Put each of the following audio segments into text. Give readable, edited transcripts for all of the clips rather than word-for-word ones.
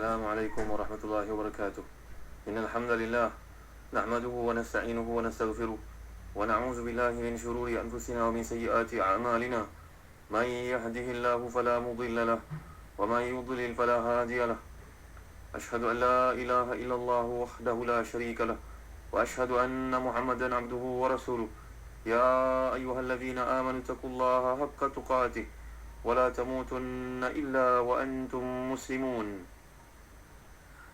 السلام عليكم ورحمة الله وبركاته. إن الحمد لله نحمده ونستعينه ونستغفره ونعوذ بالله من شرور أنفسنا ومن سيئات أعمالنا. من يهده الله فلا مضل له ومن يضلل فلا هادي له. أشهد أن لا إله إلا الله وحده لا شريك له وأشهد أن محمدا عبده ورسوله. يا أيها الذين آمنوا اتقوا الله حق تقاته ولا تموتن إلا وأنتم مسلمون.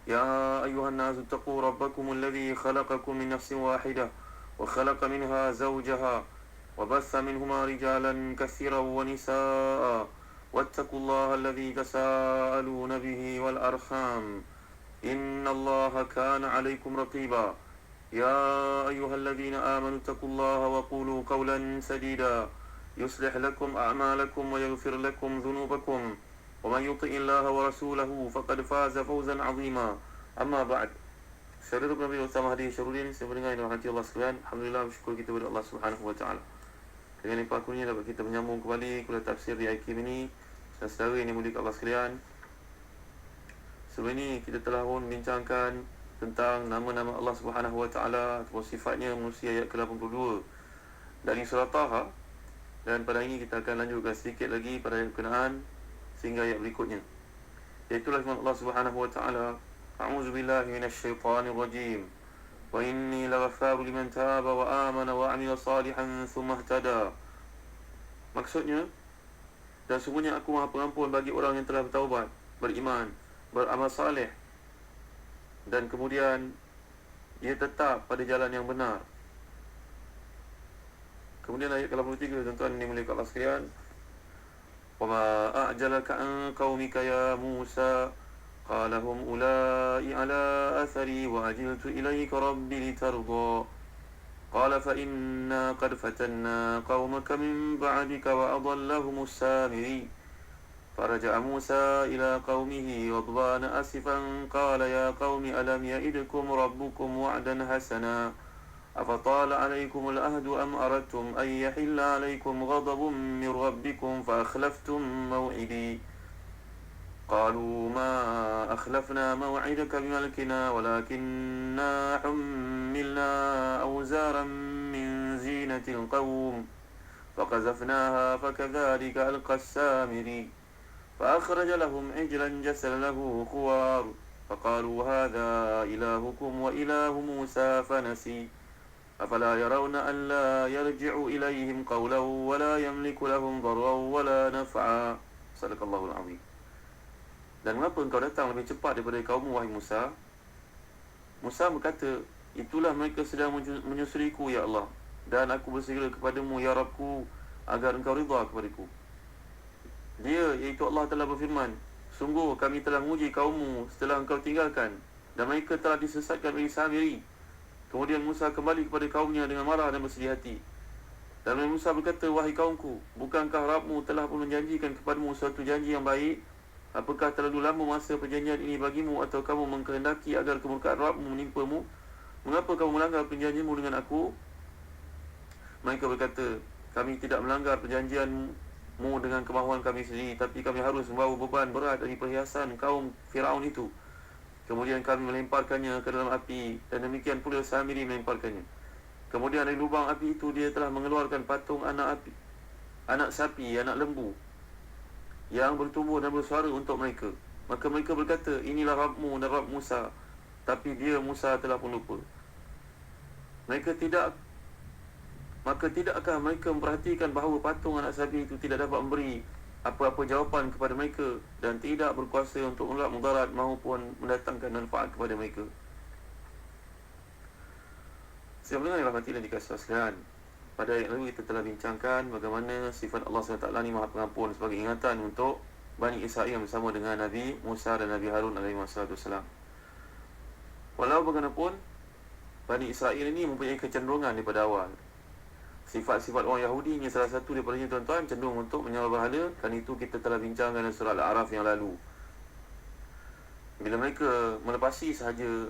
يا أيها الناس اتقوا ربكم الذي خلقكم من نفس واحدة وخلق منها زوجها وبث منهما رجالا كثيرا ونساء واتقوا الله الذي تساءلون به والأرحام إن الله كان عليكم رقيبا. يا أيها الذين آمنوا اتقوا الله وقولوا قولا سديدا يصلح لكم أعمالكم ويغفر لكم ذنوبكم ومن يطع الله ورسوله فقد فاز فوزا عظيما. أما بعد. Saudara Nabi Utama Hadi Syarudin, saya mendengar dengan hati Allah sekalian. Alhamdulillah, bersyukur kita kepada Allah Subhanahu Wa Taala. Dengan limpah kurnia dapat kita menyambung kembali kuliah tafsir di IKIM ini. Dan saudara yang dimuliakan Allah sekalian, sebelum ini kita telah pun bincangkan tentang nama-nama Allah Subhanahu Wa Taala atau sifatnya menerusi ayat ke-82 dari surah Taha. Dan pada ini kita akan lanjutkan sedikit lagi pada ayat berkenaan sehingga ayat berikutnya. Iaitulah firman Allah Subhanahu Wa Taala, A'udzu billahi minasyaitonir rajim. Wa inni laghaffaru liman taba wa amana wa 'amila salihan tsumma ihtada. Maksudnya, dan sungguhnya aku Maha Pengampun bagi orang yang telah bertaubat, beriman, beramal saleh dan kemudian dia tetap pada jalan yang benar. Kemudian ayat ke-83, tuan-tuan yang dimuliakan Allah sekalian, wa ma a'jalaka an qaumika ya Musa qala hum ulai ala athari wa ajiltu ilayka rabbi litarda qala fa inna qad fatanna qaumaka min ba'dika wa adallahum as-samiri فرجع موسى إلى قومه غضبان آسفا قال يا قوم ألم يئدكم ربكم وعدا حسنا أفطال عليكم العهد أم أردتم أن يحل عليكم غضب من ربكم فأخلفتم موعدي قالوا ما أخلفنا موعدك بملكنا ولكننا حملنا أوزارا من زينة القوم فقذفناها فكذلك ألقى السامري فأخرج لهم عجلا جسدا له خوار فقالوا هذا إلهكم وإله موسى فنسي أفلا يرون أن لا يرجع إليهم قولا ولا يملك لهم ضرا ولا نفعا. صدق الله العظيم. Dan mengapa engkau datang lebih cepat daripada kaummu, wahai Musa? Musa berkata, itulah mereka sedang menyusuriku, ya Allah, dan aku bersegera kepadamu, ya Rabbku, agar engkau ridha kepadaku. Dia, iaitu Allah, telah berfirman, sungguh kami telah menguji kaummu setelah engkau tinggalkan, dan mereka telah disesatkan oleh Samiri. Kemudian Musa kembali kepada kaumnya dengan marah dan bersedih hati. Dan Musa berkata, wahai kaumku, bukankah Rabbmu telah pun menjanjikan kepadamu suatu janji yang baik? Apakah terlalu lama masa perjanjian ini bagimu, atau kamu mengkehendaki agar kemurkaan Rabbmu menimpamu? Mengapa kamu melanggar perjanjianmu dengan aku? Mereka berkata, kami tidak melanggar perjanjianmu dengan kemahuan kami sendiri, tapi kami harus membawa beban berat dari perhiasan kaum Firaun itu. Kemudian kami melemparkannya ke dalam api, dan demikian pula Samiri melemparkannya. Kemudian dari lubang api itu dia telah mengeluarkan patung anak sapi, anak lembu yang bertubuh dan bersuara untuk mereka. Maka mereka berkata, inilah Rabbmu dan Rabb Musa. Tapi dia, Musa, telah pun lupa. Maka tidakkah mereka memperhatikan bahawa patung anak sapi itu tidak dapat memberi apa-apa jawapan kepada mereka dan tidak berkuasa untuk menolak mudarat maupun mendatangkan manfaat kepada mereka? Saya mendengar yang rahmati dan dikasihi sekalian, pada ayat lalu kita telah bincangkan bagaimana sifat Allah SWT ni Maha Pengampun sebagai ingatan untuk Bani Israel bersama dengan Nabi Musa dan Nabi Harun alaihissalam. Walau bagaimanapun, Bani Israel ini mempunyai kecenderungan daripada awal. Sifat-sifat orang Yahudi ni salah satu daripadanya, tuan-tuan, cenderung untuk menyembah berhala. Dan itu kita telah bincangkan dalam surah Al-A'raf yang lalu. Bila mereka melepasi sahaja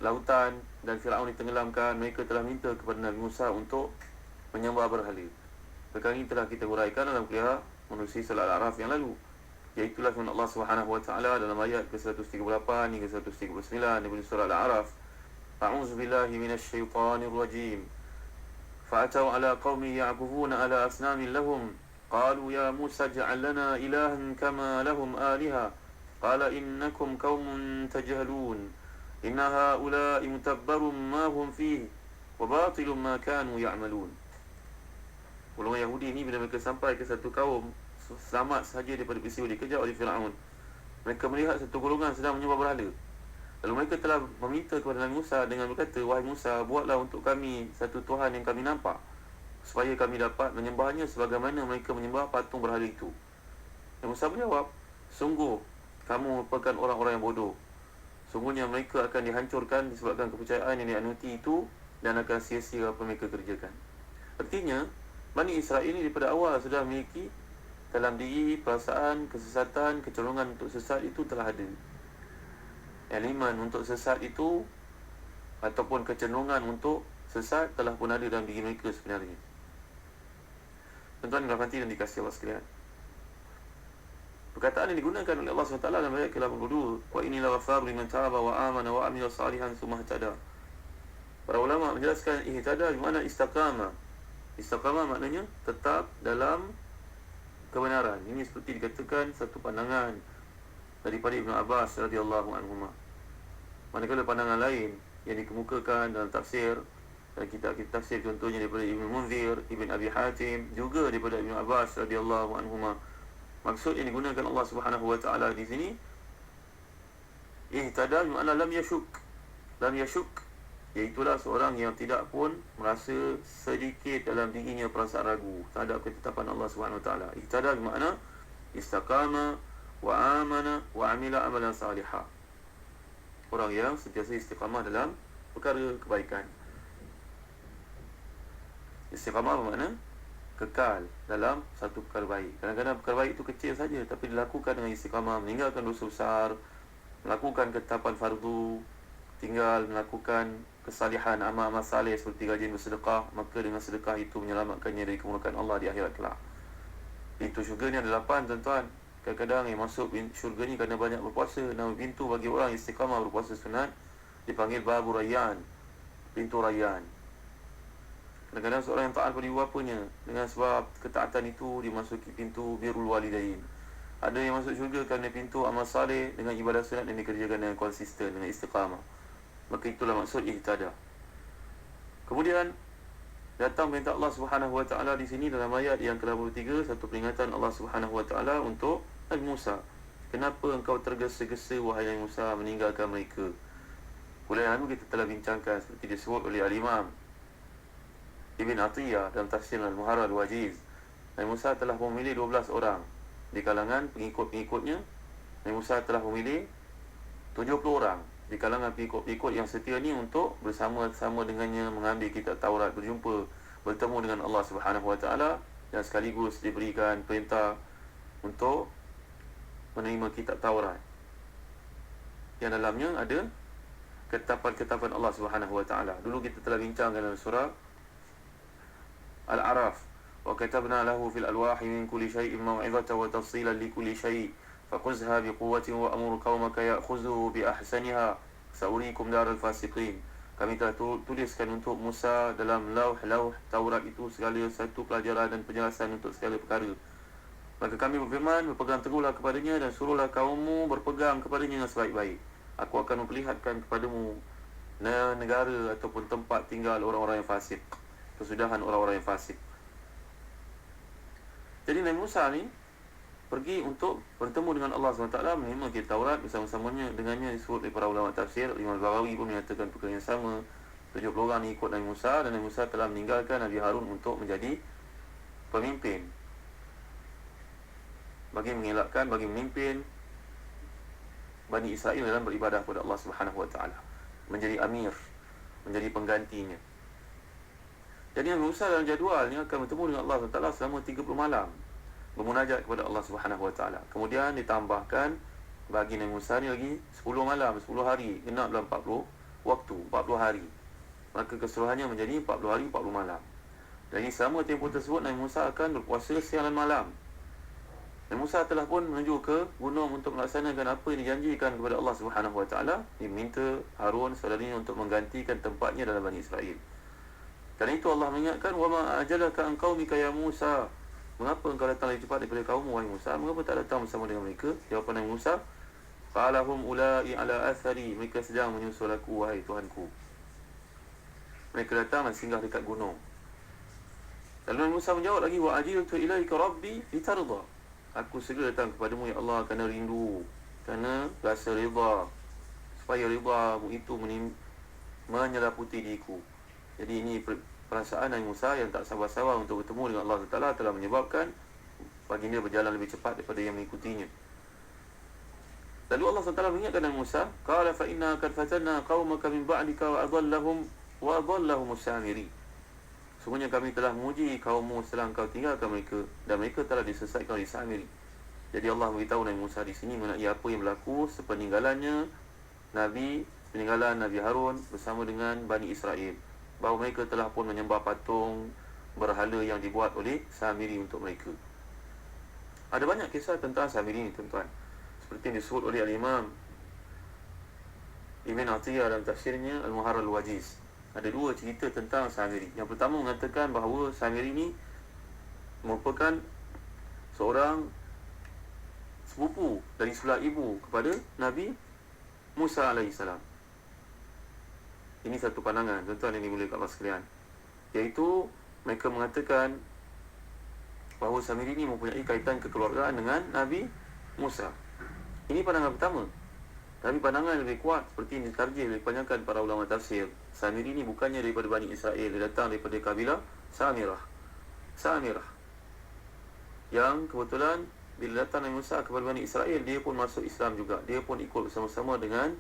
lautan dan Firaun ditenggelamkan, mereka telah minta kepada Nabi Musa untuk menyembah berhala. Perkara ini telah kita huraikan dalam kuliah menerusi surah Al-A'raf yang lalu. Iaitulah firman Allah Subhanahu wa taala dalam ayat ke-138 hingga 139 daripada surah Al-A'raf. A'udzu billahi minasy syaithanir rajim. Fa'atau 'ala qaumin ya'kufuna 'ala asnamin lahum qalu ya Musa ij'al lana ilahan kama lahum aliha qala innakum qaumun tajhalun inna ha'ula'i mutabbarun ma hum fihi wa batilun ma kanu ya'malun. Golongan Yahudi ni bila mereka sampai ke satu kaum selamat sahaja daripada peristiwa dikejar oleh Fir'aun, mereka melihat satu golongan sedang menyembah berhala. Lalu mereka telah meminta kepada Nabi Musa dengan berkata, wahai Musa, buatlah untuk kami satu Tuhan yang kami nampak, supaya kami dapat menyembahnya sebagaimana mereka menyembah patung berhala itu. Nabi Musa menjawab, sungguh kamu merupakan orang-orang yang bodoh. Sungguhnya mereka akan dihancurkan disebabkan kepercayaan yang dianuti itu, dan akan sia-sia apa mereka kerjakan. Artinya, Bani Israel ini daripada awal sudah memiliki dalam diri perasaan kesesatan, kecenderungan untuk sesat itu telah ada. Elemen untuk sesat itu ataupun kecenderungan untuk sesat telah pun ada dalam diri mereka sebenarnya. Tuan-tuan dan rahmati dan dikasihi Allah sekalian, perkataan yang digunakan oleh Allah SWT dalam ayat ke-82, wa inilah ghafaru liman taba wa amana wa amila salihan tsumma ihtada. Para ulama menjelaskan ihtada bermakna istiqamah. Istiqamah maknanya tetap dalam kebenaran. Ini seperti dikatakan satu pandangan daripada Ibn Abbas radhiyallahu anhuma. Manakala pandangan lain yang dikemukakan dalam tafsir dan kitab-kitab tafsir contohnya daripada Ibn Munzir, Ibn Abi Hatim, juga daripada Ibn Abbas radhiyallahu anhuma. Maksud yang digunakan Allah Subhanahu wa taala di sini ihtada bermakna lam yashuk. Lam yashuk iaitulah seorang yang tidak pun merasa sedikit dalam dirinya perasaan ragu terhadap ketetapan Allah Subhanahu wa taala. Ihtada bermakna istaqama wa amana wa amila amalan salihah. Orang yang sentiasa istiqamah dalam perkara kebaikan. Istiqamah bermakna kekal dalam satu perkara baik. Kadang-kadang perkara baik itu kecil saja tapi dilakukan dengan istiqamah, meninggalkan dosa besar, melakukan ketetapan fardu, tinggal melakukan kesalihan, amal-amal saleh seperti rajin bersedekah, maka dengan sedekah itu menyelamatkannya dari kemurkaan Allah di akhirat kelak. Pintu syurga ni ada 8, tuan-tuan. Kadang-kadang yang masuk syurga ni kerana banyak berpuasa. Nama pintu bagi orang istiqamah berpuasa sunat dipanggil Babu Rayyan, pintu Rayyan. Kadang-kadang seorang yang taat pada ibu bapanya, dengan sebab ketaatan itu dimasuki pintu Birrul Walidain. Ada yang masuk syurga kerana pintu amal saleh dengan ibadah sunat yang dikerjakan dengan konsisten, dengan istiqamah. Maka itulah maksud ihtada. Kemudian datang perintah Allah Subhanahu wa taala di sini dalam ayat yang ke-83, satu peringatan Allah Subhanahu wa taala untuk Nabi Musa. Kenapa engkau tergesa-gesa wahai Nabi Musa meninggalkan mereka? Bulan lalu kita telah bincangkan seperti disebut oleh Al-Imam Ibn Atiyah dalam tafsir Al-Muharrar Al-Wajiz. Nabi Musa telah memilih 12 orang di kalangan pengikut-pengikutnya. Nabi Musa telah memilih 70 orang di kalangan pengikut-pengikut yang setia ni untuk bersama-sama dengannya mengambil kitab Taurat, bertemu dengan Allah Subhanahu wa taala, dan sekaligus diberikan perintah untuk menerima kitab Taurat yang dalamnya ada ketetapan-ketetapan Allah Subhanahu wa taala. Dulu kita telah bincangkan dalam surah Al-A'raf, wa katabna lahu fil alwahi min kulli shay'in maw'izatan wa tafsilan li kulli shay' faquzha biquwwatin wa amur qaumaka ya'khudhu bi ahsaniha sa'uriikum daral fasiqin. Kami telah tuliskan untuk Musa dalam lauh Taurat itu segala satu pelajaran dan penjelasan untuk segala perkara. Maka kami berfirman, berpegang teguhlah kepadanya dan suruhlah kaummu berpegang kepadanya dengan sebaik-baik. Aku akan memperlihatkan kepadamu negara ataupun tempat tinggal orang-orang yang fasik, kesudahan orang-orang yang fasik. Jadi Nabi Musa ni pergi untuk bertemu dengan Allah SWT, menerima kitab Taurat bersama-samanya dengannya. Disebut oleh para ulama tafsir, Imam Al-Baghawi pun menyatakan perkara yang sama. 70 orang ni ikut Nabi Musa, dan Nabi Musa telah meninggalkan Nabi Harun untuk menjadi pemimpin, bagi mengelakkan, bagi memimpin Bani Israel dalam beribadah kepada Allah Subhanahu wa taala, menjadi amir, menjadi penggantinya. Jadi Nabi Musa dalam jadualnya akan bertemu dengan Allah SWT selama 30 malam, bermunajat kepada Allah Subhanahu wa taala. Kemudian ditambahkan bagi Nabi Musa ni lagi 10 malam, 10 hari, genap dalam 40 waktu, 40 hari. Maka keseluruhannya menjadi 40 hari, 40 malam. Jadi selama tempoh tersebut Nabi Musa akan berpuasa siang dan malam. Dan Musa telah pun menuju ke gunung untuk melaksanakan apa yang dijanjikan kepada Allah Subhanahu Wa Taala. Dia minta Harun saudaranya untuk menggantikan tempatnya dalam Bani Israel. Kerana itu Allah mengingatkan, wa ma ajalaka an qaumika ya Musa. Mengapa engkau datang lebih cepat daripada kaummu wahai Musa? Mengapa tak datang bersama dengan mereka? Jawapan Nabi Musa, qalahum ulai ala athari. Mereka sedang menyusul aku wahai Tuhanku. Mereka datang dan singgah dekat gunung. Lalu Nabi Musa menjawab lagi, wa ajiltu ilaika rabbi litarda. Aku segera datang kepadamu ya Allah kerana rindu, kerana rasa rida, supaya rida itu menyeliputi diriku. Jadi ini perasaan Nabi Musa yang tak sabar-sabar untuk bertemu dengan Allah Taala telah menyebabkan baginda berjalan lebih cepat daripada yang mengikutinya. Lalu Allah Taala mengingatkan Nabi Musa, qala fa inna qad fatanna qaumaka min ba'dika wa adallahum as-samiri. Sungguhnya kami telah menguji kaummu setelah engkau tinggalkan mereka, dan mereka telah disesatkan oleh Samiri. Jadi Allah beritahu Nabi Musa di sini mengenai apa yang berlaku sepeninggalannya peninggalan Nabi Harun bersama dengan Bani Israel, bahawa mereka telah pun menyembah patung berhala yang dibuat oleh Samiri untuk mereka. Ada banyak kisah tentang Samiri ini, tuan-tuan. Seperti yang disebut oleh Al-Imam Ibn Atiyah dalam tafsirnya Al-Muharrar Al-Wajiz. Ada dua cerita tentang Samiri. Yang pertama mengatakan bahawa Samiri ini merupakan seorang sepupu dari sebelah ibu kepada Nabi Musa AS. Ini satu pandangan, tuan-tuan yang dimuliakan Allah sekalian. Iaitu mereka mengatakan bahawa Samiri ini mempunyai kaitan kekeluargaan dengan Nabi Musa. Ini pandangan pertama. Tapi pandangan yang lebih kuat seperti yang ditarjih oleh kebanyakan para ulama tafsir, Samiri ini bukannya daripada Bani Israel, dia datang daripada kabilah Samirah, yang kebetulan bila datang Nabi Musa kepada Bani Israel, dia pun masuk Islam juga. Dia pun ikut bersama-sama dengan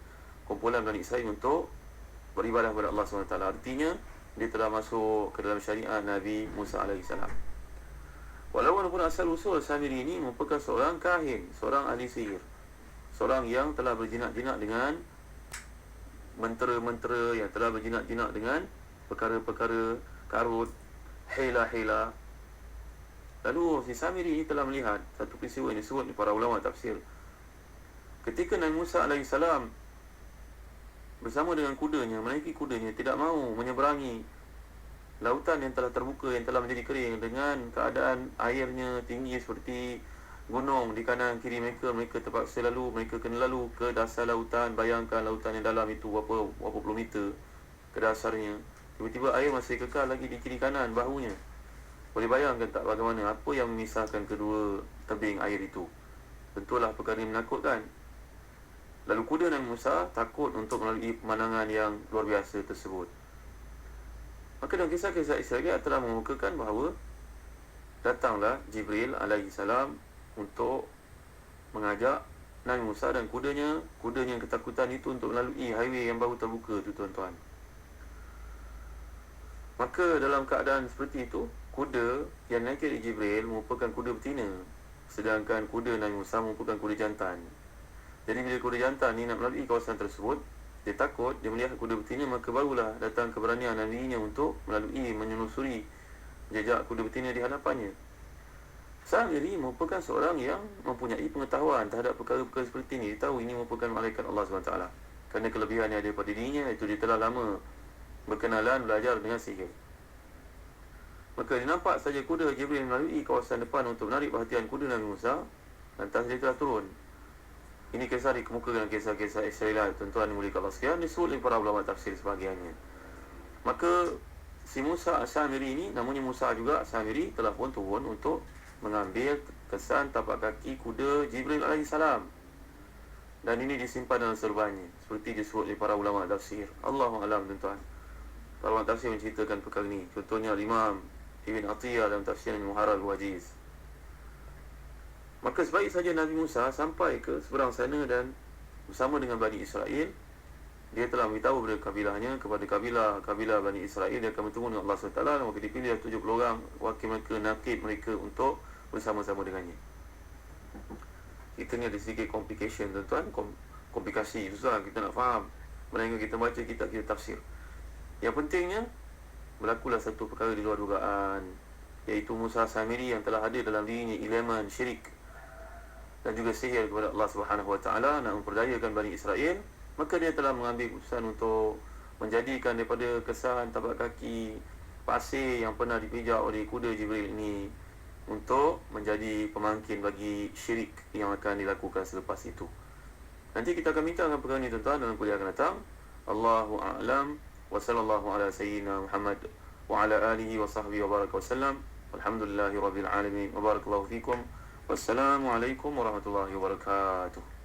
kumpulan Bani Israel untuk beribadah kepada Allah SWT. Artinya dia telah masuk ke dalam syariat Nabi Musa AS. Walaupun asal usul Samiri ini merupakan seorang kahin, seorang ahli sihir, seorang yang telah berjinak-jinak dengan mentera-mentera, yang telah berjinak-jinak dengan perkara-perkara karut, hela-hela. Lalu si Samiri ini telah melihat satu peristiwa yang disebut oleh para ulama tafsir. Ketika Nabi Musa AS bersama dengan kudanya, menaiki kudanya, tidak mahu menyeberangi lautan yang telah terbuka, yang telah menjadi kering, dengan keadaan airnya tinggi seperti gunung di kanan kiri mereka. Mereka terpaksa lalu, mereka kena lalu ke dasar lautan. Bayangkan lautan yang dalam itu berapa puluh meter ke dasarnya. Tiba-tiba air masih kekal lagi di kiri kanan bahunya. Boleh bayangkan tak bagaimana, apa yang memisahkan kedua tebing air itu? Tentulah perkara yang menakutkan. Lalu kuda Nabi Musa takut untuk melalui pemandangan yang luar biasa tersebut. Maka dalam kisah-kisah Israel telah mengukakan bahawa datanglah Jibril alaihissalam untuk mengajak Nabi Musa dan kudanya yang ketakutan itu untuk melalui highway yang baru terbuka tu, tuan-tuan. Maka dalam keadaan seperti itu, kuda yang naik oleh Jibril merupakan kuda betina, sedangkan kuda Nabi Musa merupakan kuda jantan. Jadi bila kuda jantan ni nak melalui kawasan tersebut, dia takut, dia melihat kuda betina, maka barulah datang keberanian nabinya untuk melalui, menyusuri jejak kuda betina di hadapannya. Samiri merupakan seorang yang mempunyai pengetahuan terhadap perkara-perkara seperti ini. Dia tahu ini merupakan malaikat Allah SWT. Kerana kelebihan yang ada pada dirinya, itu dia telah lama berkenalan, belajar dengan sihir. Maka dia nampak saja kuda Jibril melalui kawasan depan untuk menarik perhatian kuda Nabi Musa. Lantas dia telah turun. Ini kisah dikemukakan dalam kisah-kisah Israel, tuan-tuan yang mulia Allah sekalian. Disebut oleh para ulama tafsir sebahagiannya. Maka si Musa Samiri ini, namanya Musa juga Samiri, telah pun turun untuk mengambil kesan tapak kaki kuda Jibril alaihissalam. Dan ini disimpan dalam serbannya, seperti disebut oleh para ulama tafsir. Allahu a'lam, tuan-tuan. Para ulama tafsir menceritakan perkara ini. Contohnya Imam Ibn Atiyah dalam tafsir Al-Muharrar Al-Wajiz. Maka sebaik saja Nabi Musa sampai ke seberang sana dan bersama dengan Bani Israel, dia telah beritahu kepada kabilahnya, kepada kabilah Bani Israel, dia akan bertemu dengan Allah SWT. Maka dipilih 70 orang wakil mereka, nakib mereka untuk bersama-sama dengannya. Kita ni ada sedikit complication, tuan-tuan. Komplikasi, susah kita nak faham. Melainkan kita baca kitab kita tafsir. Yang pentingnya, berlakulah satu perkara di luar dugaan, iaitu Musa Samiri yang telah hadir dalam dirinya elemen syirik. dan juga sihir kepada Allah Subhanahu Wa Taala nak memperdayakan Bani Israel, maka dia telah mengambil keputusan untuk menjadikan daripada kesan tapak kaki pasir yang pernah dipijak oleh kuda Jibril ini untuk menjadi pemangkin bagi syirik yang akan dilakukan selepas itu. Nanti kita akan minta dengan perkara ini tuan-tuan dalam kuliah akan datang. Allahu a'lam wa sallallahu ala sayyidina Muhammad wa ala alihi wa sahbihi wa baraka wasallam. Alhamdulillahirabbil alamin wa barakallahu fikum. Wassalamualaikum warahmatullahi wabarakatuh.